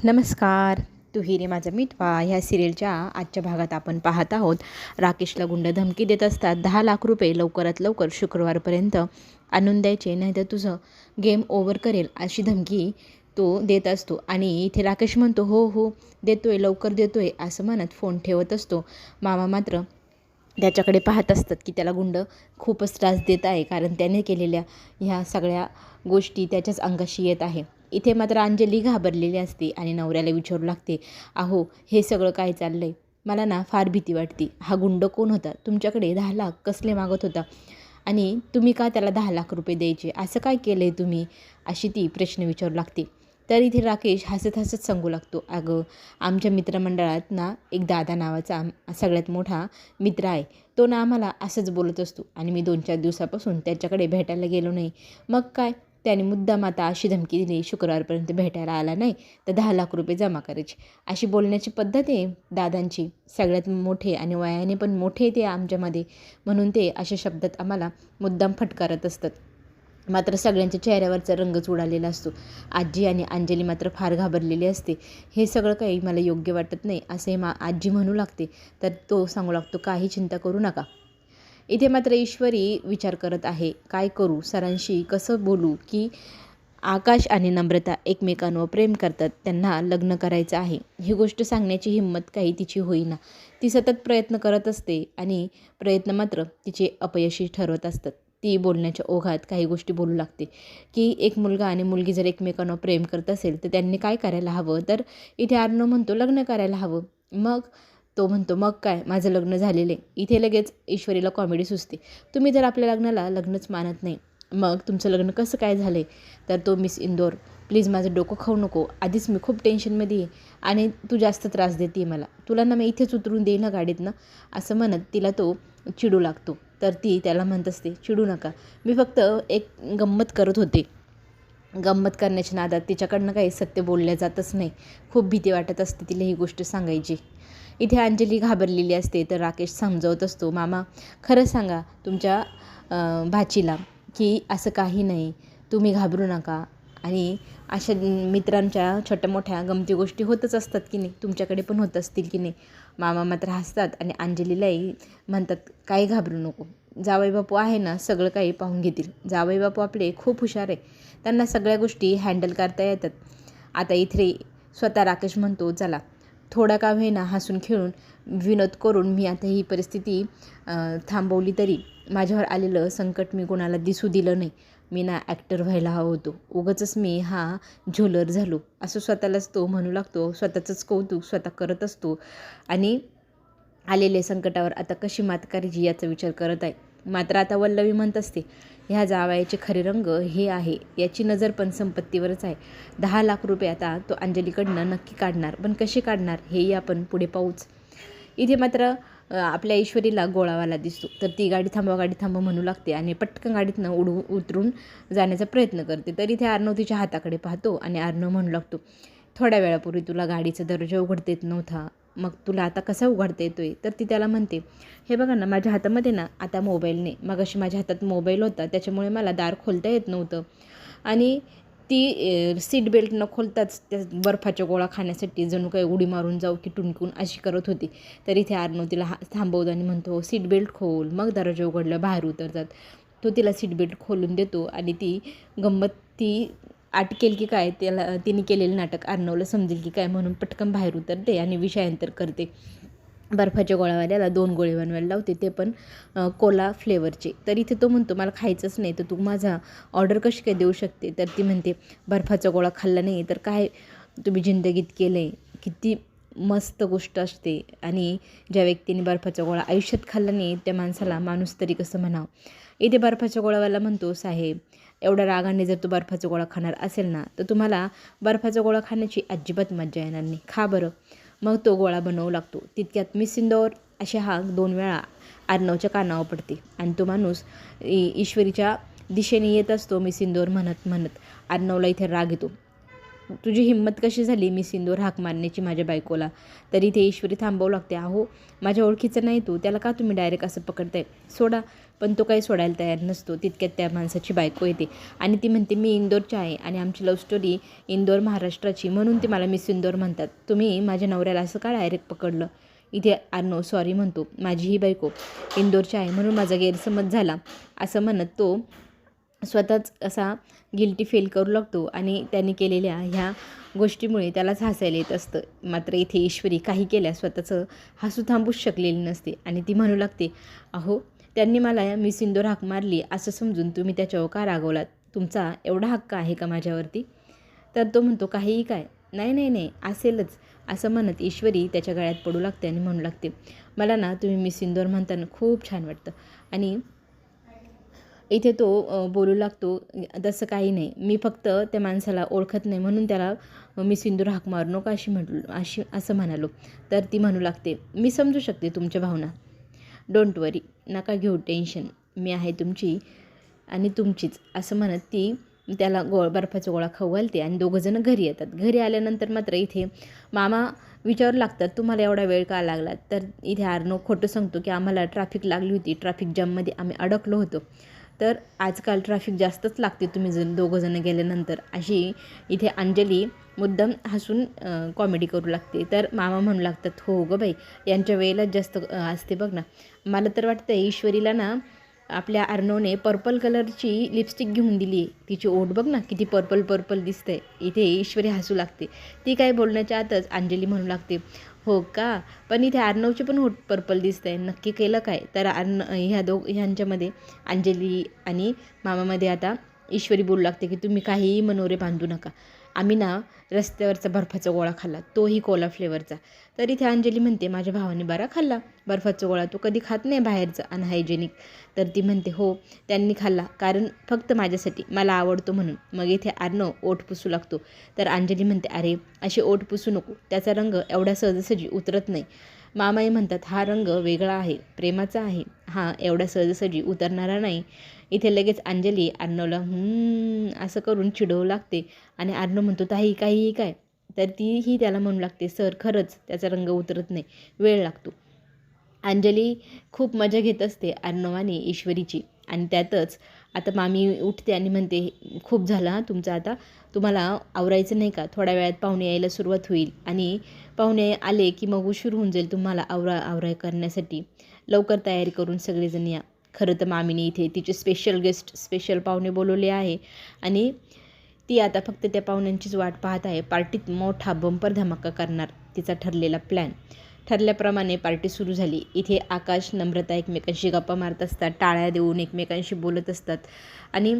नमस्कार. तू ही रे माझा मितवा ह्या सिरियलच्या आजच्या भागात आपण पाहत आहोत. राकेशला गुंड धमकी देत असतात, 10 लाख रुपये लवकरात लवकर शुक्रवारपर्यंत आणून द्यायचे, नाहीतर तुझं गेम ओव्हर करेल अशी धमकी तो देत असतो. आणि इथे राकेश म्हणतो हो हो देतोय, लवकर देतोय असं म्हणत फोन ठेवत असतो. मामा मात्र त्याच्याकडे पाहत असतात की त्याला गुंड खूपच त्रास देत आहे, कारण त्याने केलेल्या ह्या सगळ्या गोष्टी त्याच्याच अंगाशी येत आहे. इथे मात्र अंजली घाबरलेली असते आणि नवऱ्याला विचारू लागते, अहो हे सगळं काय चाललंय? मला ना फार भीती वाटते. हा गुंड कोण होता? तुमच्याकडे 10 लाख कसले मागत होता? आणि तुम्ही का त्याला 10 लाख रुपये द्यायचे? असं काय केलं आहे तुम्ही? अशी ती प्रश्न विचारू लागते. तर इथे राकेश हसत हसत सांगू लागतो, अगं आमच्या मित्रमंडळात ना एक दादा नावाचा सगळ्यात मोठा मित्र आहे. तो ना आम्हाला असंच बोलत असतो आणि मी 2-4 दिवसापासून त्याच्याकडे भेटायला गेलो नाही. मग काय, त्याने मुद्दाम आता अशी धमकी दिली, शुक्रवारपर्यंत भेटायला आला नाही तर 10 लाख रुपये जमा करायचे. अशी बोलण्याची पद्धत आहे दादांची. सगळ्यात मोठे आणि वयाने पण मोठे ते आमच्यामध्ये, म्हणून ते अशा शब्दात आम्हाला मुद्दाम फटकारत असतात. मात्र सगळ्यांच्या चेहऱ्यावरचा रंगच उडालेला असतो. आजी आणि अंजली मात्र फार घाबरलेली असते. हे सगळं काही मला योग्य वाटत नाही असे आजी म्हणू लागते. तर तो सांगू लागतो, काही चिंता करू नका. इथे मात्र ईश्वरी विचार करत आहे, काय करू, सरांशी कसं बोलू की आकाश आणि नम्रता एकमेकांवर प्रेम करतात, त्यांना लग्न करायचं आहे. ही गोष्ट सांगण्याची हिंमत काही तिची होईना. ती सतत प्रयत्न करत असते आणि प्रयत्न मात्र तिचे अपयशी ठरवत असतात. ती बोलण्याच्या ओघात काही गोष्टी बोलू लागते की एक मुलगा आणि मुलगी जर एकमेकांवर प्रेम करत असेल तर त्यांनी काय करायला हवं. तर इथे अर्णव म्हणतो लग्न करायला हवं. मग तो म्हणतो मग काय, माझं लग्न झालेलं आहे. इथे लगेच ईश्वरीला कॉमेडी सुचते. तुम्ही जर आपल्या लग्नाला लग्नच मानत नाही, मग तुमचं लग्न कसं काय झालं आहे? तर तो मिस इंदोर प्लीज माझं डोकं खाऊ नको, आधीच मी खूप टेन्शनमध्ये आहे आणि तू जास्त त्रास देते मला, तुला ना मी इथेच उतरून देईन ना गाडीतनं, असं म्हणत तिला तो चिडू लागतो. तर ती त्याला म्हणत असते, चिडू नका, मी फक्त एक गंमत करत होते. गंमत करण्याच्या नादात तिच्याकडनं काही सत्य बोलल्या जातच नाही. खूप भीती वाटत असते तिला ही गोष्ट सांगायची. इथे अंजली घाबरलेली असते. तर राकेश समजावत असतो, मामा खरं सांगा तुमच्या भाचीला की असं काही नाही, तुम्ही घाबरू नका. आणि अशा मित्रांच्या छोट्या मोठ्या गमती गोष्टी होतच असतात की नाही, तुमच्याकडे पण होत असतील की नाही. मामा मात्र हसतात आणि अंजलीलाही म्हणतात, काही घाबरू नको, जावई बापू आहे ना, सगळं काही पाहून घेतील. जावई बापू आपले खूप हुशार आहे, त्यांना सगळ्या गोष्टी हँडल करता येतात. आता इथे स्वतः राकेश म्हणतो, चला थोडा का होईना हसून खेळून विनोद करून मी आता ही परिस्थिती थांबवली, तरी माझ्यावर आलेलं संकट मी कोणाला दिसू दिलं नाही. मी ना ॲक्टर व्हायला हवं होतो, उगाचच मी हा झोलर झालो, असं स्वतःलाच तो म्हणू लागतो. स्वतःचंच कौतुक स्वतः करत असतो आणि आलेल्या संकटावर आता कशी मात करायची याचा विचार करत आहे. मात्र आता वल्लवी म्हणत असते, ह्या जावयाचे खरे रंग हे आहे, याची नजर पण संपत्तीवरच आहे. 10 लाख रुपये आता तो अंजलीकडनं नक्की काढणार, पण कसे काढणार हेही आपण पुढे पाहूच. इथे मात्र आपल्या ईश्वरीला गोळावाला दिसतो. तर ती गाडी थांबवा म्हणू लागते आणि पटकन गाडीतनं उतरून जाण्याचा प्रयत्न करते. तर इथे अर्णव तिच्या हाताकडे पाहतो आणि अर्णव म्हणू लागतो, थोड्या वेळापूर्वी तुला गाडीचा दरवाजा उघडता येत नव्हता, मग तुला आता कसा उघडता येतो आहे? तर ती त्याला म्हणते, हे बघा ना, माझ्या हातामध्ये ना आता मोबाईल नाही, मग अशी माझ्या हातात मोबाईल होता त्याच्यामुळे मला दार खोलता येत नव्हतं. आणि ती सीट बेल्ट न खोलताच त्या बर्फाच्या गोळा खाण्यासाठी जणू काही उडी मारून जाऊ की टुणकून अशी करत होती. तर इथे अर्णव तिला थांबवतो आणि म्हणतो, सीट बेल्ट खोल. मग दरवाजा उघडला, बाहेर उतरतात. तो तिला सीट बेल्ट खोलून देतो आणि ती गंमत ती अटकेल की काय, त्याला तिने केलेलं नाटक अर्णवला समजेल की काय, म्हणून पटकन बाहेर उतरते आणि विषयांतर करते. बर्फाच्या गोळावाल्याला 2 गोळे बनवायला लावते, ते पण कोला फ्लेवरचे. तर इथे तो म्हणतो, मला खायचंच नाही, तर तू माझा ऑर्डर कशी काय देऊ शकते? तर ती म्हणते, बर्फाचा गोळा खाल्ला नाही तर काय तुम्ही जिंदगीत केलं आहे? किती मस्त गोष्ट असते. आणि ज्या व्यक्तीने बर्फाचा गोळा आयुष्यात खाल्ला नाही त्या माणसाला माणूस तरी कसं म्हणावं. इथे बर्फाचा गोळावाला म्हणतो, साहेब एवढ्या रागाने जर तू बर्फाचा गोळा खाणार असेल ना, तर तुम्हाला बर्फाचा गोळा खाण्याची अजिबात मजा येणार नाही, खा बरं. मग तो गोळा बनवू लागतो. तितक्यात मिस इंदौर अशी हाक 2 वेळा अर्णवच्या कानावर पडते आणि तो माणूस ईश्वरीच्या दिशेने येत असतो. मिस इंदौर म्हणत अर्णवला इथे राग येतो. तुझी हिंमत कशी झाली मी सिंदूर हाक मारण्याची माझ्या बायकोला. तरी ते ईश्वरी थांबवू लागते. अहो माझ्या ओळखीचं नाही तो, त्याला का तुम्ही डायरेक्ट असं पकडताय, सोडा. पण तो काही सोडायला तयार नसतो. तितक्यात त्या माणसाची बायको येते आणि ती म्हणते मी इंदोरची आहे आणि आमची लव्ह स्टोरी इंदोर महाराष्ट्राची, म्हणून ते मला मिस इंदोर म्हणतात. तुम्ही माझ्या नवऱ्याला असं का डायरेक्ट पकडलं. इथे अर्णव सॉरी म्हणतो, माझी ही बायको इंदोरची आहे म्हणून माझा गैरसमज झाला असं म्हणत तो स्वतःच असा गिल्टी फील करू लागतो आणि त्यांनी केलेल्या ह्या गोष्टीमुळे त्यालाच हसायला येत असतं. मात्र इथे ईश्वरी काही केल्या स्वतःचं हसू थांबूच शकलेली नसते आणि ती म्हणू लागते, अहो त्यांनी मला मिस इंदोर हाक मारली असं समजून तुम्ही त्याच्यावर का रागवलात. तुमचा एवढा हक्क आहे का माझ्यावरती. तर तो म्हणतो काहीही काय, नाही नाही नाही असेलच असं म्हणत ईश्वरी त्याच्या गळ्यात पडू लागते आणि म्हणू लागते, मला ना तुम्ही मिस इंदोर म्हणताना खूप छान वाटतं. आणि इथे तो बोलू लागतो, तसं काही नाही, मी फक्त त्या माणसाला ओळखत नाही म्हणून त्याला मी सिंदूर हाक मारू नका असं म्हणालो. तर ती म्हणू लागते, मी समजू शकते तुमच्या भावना, डोंट वरी, नका घेऊ टेन्शन, मी आहे तुमची आणि तुमचीच असं म्हणत ती त्याला बर्फाचा गोळा खाऊ घालते आणि दोघंजणं घरी येतात. घरी आल्यानंतर मात्र इथे मामा विचारू लागतात, तुम्हाला एवढा वेळ का लागला. तर इथे अर्णव खोटं सांगतो की आम्हाला ट्रॅफिक लागली होती, ट्रॅफिक जाममध्ये आम्ही अडकलो होतो. तर आजकाल ट्रॅफिक जास्तच लागते तुम्ही दोघंजणं गेल्यानंतर, अशी इथे अंजली मुद्दाम हसून कॉमेडी करू लागते. तर मामा म्हणू लागतात, हो गं बाई यांच्या वेळेलाच जास्त असते बघ ना. मला तर वाटतं ईश्वरीला ना आपल्या अर्णवने पर्पल कलरची लिपस्टिक घेऊन दिली आहे. तिची ओठ बघ ना किती पर्पल पर्पल दिसतंय. इथे ईश्वरी हसू लागते. ती काय बोलण्याच्या आतच अंजली म्हणू लागते, हो का, पण इथे अर्णवची पण ओठ पर्पल दिसतंय, नक्की केलं काय. तर ह्यांच्यामध्ये अंजली आणि मामामध्ये आता ईश्वरी बोलू लागते की तुम्ही काहीही मनोरे बांधू नका, आम्ही ना रस्त्यावरचा बर्फाचा गोळा खाल्ला, तोही कोला फ्लेवरचा. तर इथे अंजली म्हणते, माझ्या भावाने बरा खाल्ला बर्फाचा गोळा, तो कधी खात नाही बाहेरचं अनहायजेनिक. तर ती म्हणते, हो त्यांनी खाल्ला कारण फक्त माझ्यासाठी, मला आवडतो म्हणून. मग इथे अर्णव ओठ पुसू लागतो. तर अंजली म्हणते, अरे असे ओठ पुसू नको, त्याचा रंग एवढा सहजासहजी उतरत नाही. मामाही म्हणतात, हा रंग वेगळा आहे, प्रेमाचा आहे, हा एवढा सहजासहजी उतरणारा नाही. इथे लगेच अंजली अर्णवला असं करून चिडवू लागते आणि अर्णव म्हणतो, ताई काहीही काय. तर तीही त्याला म्हणू लागते, सर खरंच त्याचा रंग उतरत नाही, वेळ लागतो. अंजली खूप मजा घेत असते अर्णव आणि ईश्वरीची. आणि त्यातच आता मामी उठते आणि म्हणते, खूप झालं हां तुमचं, आता तुम्हाला आवरायचं नाही का, थोड्या वेळात पाहुणे यायला सुरुवात होईल आणि पाहुणे आले की मग उशीर होऊन जाईल तुम्हाला आवराय करण्यासाठी, लवकर तयारी करून सगळेजण या. खरं तर मामीने इथे तिचे स्पेशल गेस्ट, स्पेशल पाहुणे बोलवले आहे आणि ती आता फक्त त्या पाहुण्यांचीच वाट पाहत आहे. पार्टीत मोठा बंपर धमाका करणार तिचा ठरलेला प्लॅन. ठरल्याप्रमाणे पार्टी सुरू झाली. इथे आकाश, नम्रता एकमेकांशी गप्पा मारत असतात, टाळ्या देऊन एकमेकांशी बोलत असतात आणि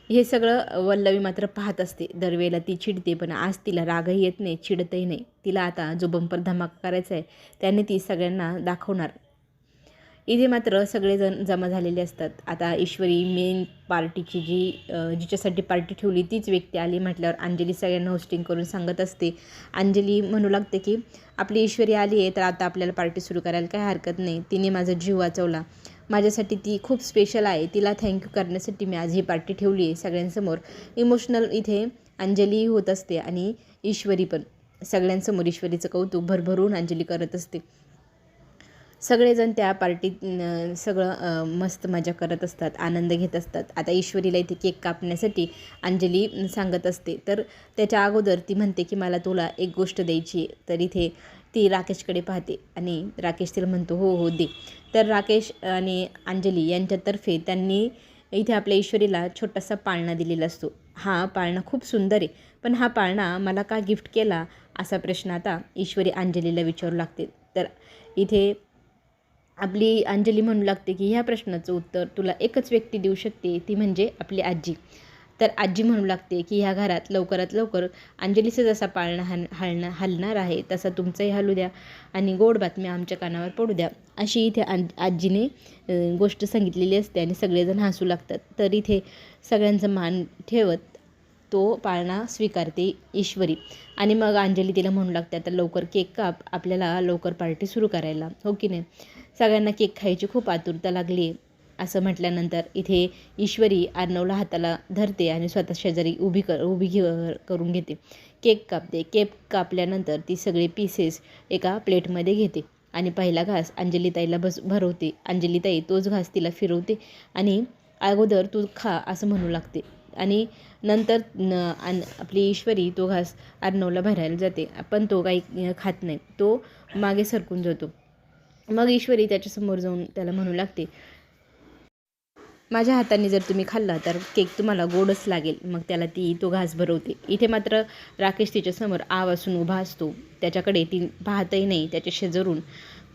हे सगळं वल्लवी मात्र पाहत असते. दरवेळेला ती चिडते, पण आज तिला रागही येत नाही, चिडतही नाही. तिला आता जो बंपर धमाका करायचा आहे त्याने ती सगळ्यांना दाखवणार. इथे मात्र सगळेजण जमा झालेले असतात. आता ईश्वरी मेन पार्टीची जिच्यासाठी पार्टी ठेवली तीच व्यक्ती आली म्हटल्यावर अंजली सगळ्यांना होस्टिंग करून सांगत असते. अंजली म्हणू लागते की आपली ईश्वरी आली आहे तर आता आपल्याला पार्टी सुरू करायला काही हरकत नाही, तिने माझा जीव वाचवला, माझ्यासाठी ती खूप स्पेशल आहे, तिला थँक्यू करण्यासाठी मी आज ही पार्टी ठेवली आहे सगळ्यांसमोर. इमोशनल इथे अंजली होत असते आणि ईश्वरी पण सगळ्यांसमोर ईश्वरीचं कौतुक भरभरून अंजली करत असते. सगळेजण त्या पार्टीत मस्त मजा करत असतात, आनंद घेत असतात. आता ईश्वरीला इथे केक कापण्यासाठी अंजली सांगत असते. तर त्याच्या अगोदर ती म्हणते की मला तुला एक गोष्ट द्यायची आहे. तर इथे ती राकेशकडे पाहते आणि राकेश तिला म्हणतो, हो हो दे. तर राकेश आणि अंजली यांच्यातर्फे त्यांनी इथे आपल्या ईश्वरीला छोटासा पाळणा दिलेला असतो. हा पाळणा खूप सुंदर आहे, पण हा पाळणा मला का गिफ्ट केला असा प्रश्न आता ईश्वरी अंजलीला विचारू लागते. तर इथे आपली अंजली म्हणू लागते की ह्या प्रश्नाचं उत्तर तुला एकच व्यक्ती देऊ शकते, ती म्हणजे आपली आजी. तर आजी म्हणू लागते की ह्या घरात लवकरात लवकर अंजलीचा जसा पाळणा हलणार आहे तसा तुमचंही हलू द्या आणि गोड बातम्या आमच्या कानावर पडू द्या, अशी इथे आजीने गोष्ट सांगितलेली असते आणि सगळेजण हसू लागतात. तर इथे सगळ्यांचं मान ठेवत तो पाळणा स्वीकारते ईश्वरी आणि मग अंजली तिला म्हणू लागते, आता लवकर केक काप, आपल्याला लवकर पार्टी सुरू करायला, हो की नाही. सगळ्यांना केक खायची खूप आतुरता लागली आहे. असं म्हटल्यानंतर इथे ईश्वरी अर्णवला हाताला धरते आणि स्वतः शेजारी उभी करून घेते. केक कापते. केक कापल्यानंतर ती सगळे पीसेस एका प्लेटमध्ये घेते आणि पहिला घास अंजलीताईला भरवते. अंजलीताई तोच घास तिला फिरवते आणि अगोदर तू खा असं म्हणू लागते आणि नंतर आपली ईश्वरी तो घास अर्णवला भरायला जाते, पण तो काही खात नाही. तो मागे सरकून जातो. मग ईश्वरी त्याच्यासमोर जाऊन त्याला म्हणू लागते, माझ्या हाताने जर तुम्ही खाल्ला तर केक तुम्हाला गोडच लागेल. मग त्याला ती तो घास भरवते. इथे मात्र राकेश तिच्यासमोर वासून उभा असतो. त्याच्याकडे ती पाहतही नाही. त्याच्या शेजारून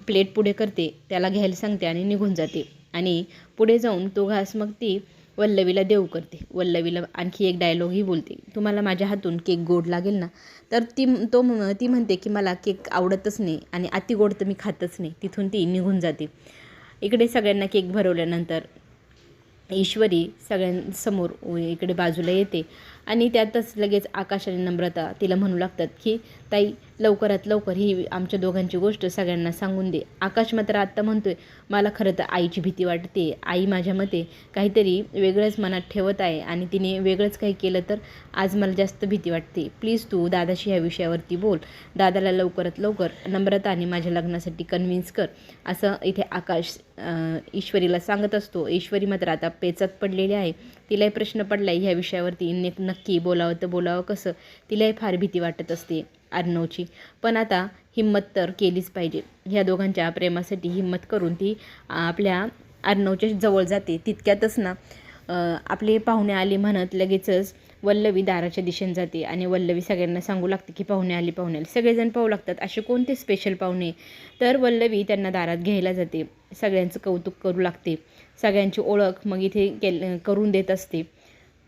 प्लेट पुढे करते, त्याला घ्यायला सांगते आणि निघून जाते. आणि पुढे जाऊन तो घास मग ती वल्लवीला देऊ करते. वल्लवीला आणखी एक डायलॉगही बोलते, तुम्हाला माझ्या हातून केक गोड लागेल ना? तर ती म्हणते की मला केक आवडतच नाही आणि अति गोड तर मी खातच नाही. तिथून ती निघून जाते. इकडे सगळ्यांना केक भरवल्यानंतर ईश्वरी सगळ्यांसमोर इकडे बाजूला येते आणि त्यातच लगेच आकाश आणि नम्रता तिला म्हणू लागतात की ताई लवकरात लवकर ही आमच्या दोघांची गोष्ट सगळ्यांना सांगून दे. आकाश मात्र आत्ता म्हणतोय, मला खरं तर आईची भीती वाटते. आई माझ्या मते काहीतरी वेगळंच मनात ठेवत आहे आणि तिने वेगळंच काही केलं तर आज मला जास्त भीती वाटते. प्लीज तू दादाशी ह्या विषयावरती बोल. दादाला लवकरात लवकर नम्रता आणि माझ्या लग्नासाठी कन्व्हिन्स कर, असं इथे आकाश ईश्वरीला सांगत असतो. ईश्वरी मात्र आता पेचात पडलेली आहे. तिलाही प्रश्न पडला आहे ह्या विषयावरती नक्की बोलावं तर बोलावं कसं. तिलाही फार भीती वाटत असते अर्णवची, पण आता हिंमत तर केलीच पाहिजे. ह्या दोघांच्या प्रेमासाठी हिंमत करून ती आपल्या अर्णवच्या जवळ जाते. तितक्यातच ना आपले पाहुणे आले म्हणत लगेचच वल्लवी दाराच्या दिशेने जाते आणि वल्लवी सगळ्यांना सांगू लागते की पाहुणे आले. सगळेजण पाहू लागतात असे कोणते स्पेशल पाहुणे. तर वल्लवी त्यांना दारात घ्यायला जाते, सगळ्यांचं कौतुक करू लागते, सगळ्यांची ओळख मग इथे करून देत असते.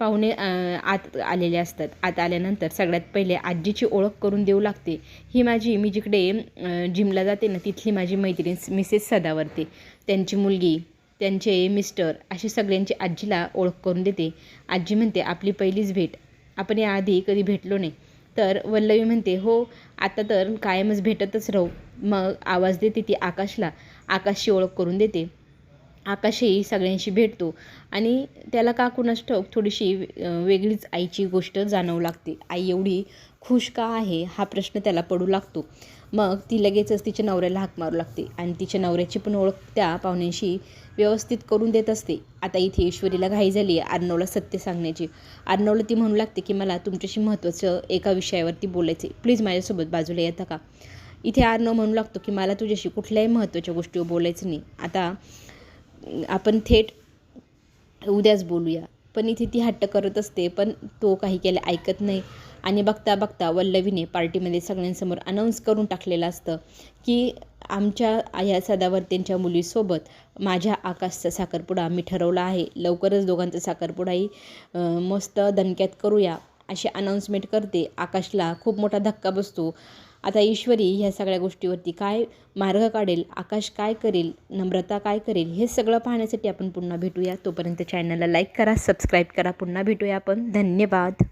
पाहुणे आत आलेले असतात. आत आल्यानंतर सगळ्यात पहिले आजीची ओळख करून देऊ लागते. मी जिकडे जिमला जाते ना तिथली माझी मैत्रीण मिसेस सदावर्ते, त्यांची मुलगी, त्यांचे मिस्टर, अशी सगळ्यांची आजीला ओळख करून देते. आजी म्हणते, आपली पहिलीच भेट, आपण याआधी कधी भेटलो नाही. तर वल्लवी म्हणते, हो आता तर कायमच भेटतच राहू. मग आवाज देते ती आकाशला, आकाशची ओळख करून देते. आकाशही सगळ्यांशी भेटतो आणि त्याला का कुणास ठाऊक थोडीशी वेगळीच आईची गोष्ट जाणवू लागते. आई एवढी खुश का आहे हा प्रश्न त्याला पडू लागतो. मग ती लगेचच तिच्या नवऱ्याला हाक मारू लागते आणि तिच्या नवऱ्याची पण ओळख त्या पाहुण्यांशी व्यवस्थित करून देत असते. आता इथे ईश्वरीला घाई झाली आहे अर्णवला सत्य सांगण्याची. अर्णवला ती म्हणू लागते की मला तुमच्याशी महत्त्वाचं एका विषयावरती बोलायचे, प्लीज माझ्यासोबत बाजूला येता का? इथे अर्णव म्हणू लागतो की मला तुझ्याशी कुठल्याही महत्त्वाच्या गोष्टीवर बोलायचं नाही, आता आपण थेट उद्याच बोलूया. पण इथे ती हट्ट करत असते, पण तो काही केलं ऐकत नाही. आणि बघता बघता वल्लवीने पार्टीमध्ये सगळ्यांसमोर अनाऊन्स करून टाकलेलं असतं की आमच्या ह्या सदावर्तेंच्या मुलीसोबत माझ्या आकाशचा साखरपुडा मी ठरवला आहे. लवकरच दोघांचा साखरपुडाही मस्त दणक्यात करूया अशी अनाऊन्समेंट करते. आकाशला खूप मोठा धक्का बसतो. आता ईश्वरी ह्या सगळ्या गोष्टीवरती काय मार्ग काढेल, आकाश काय करेल, नम्रता काय करेल, हे सगळं पाहण्यासाठी आपण पुन्हा भेटूया. तोपर्यंत चॅनलला लाईक करा, सबस्क्राईब करा. पुन्हा भेटूया आपण. धन्यवाद.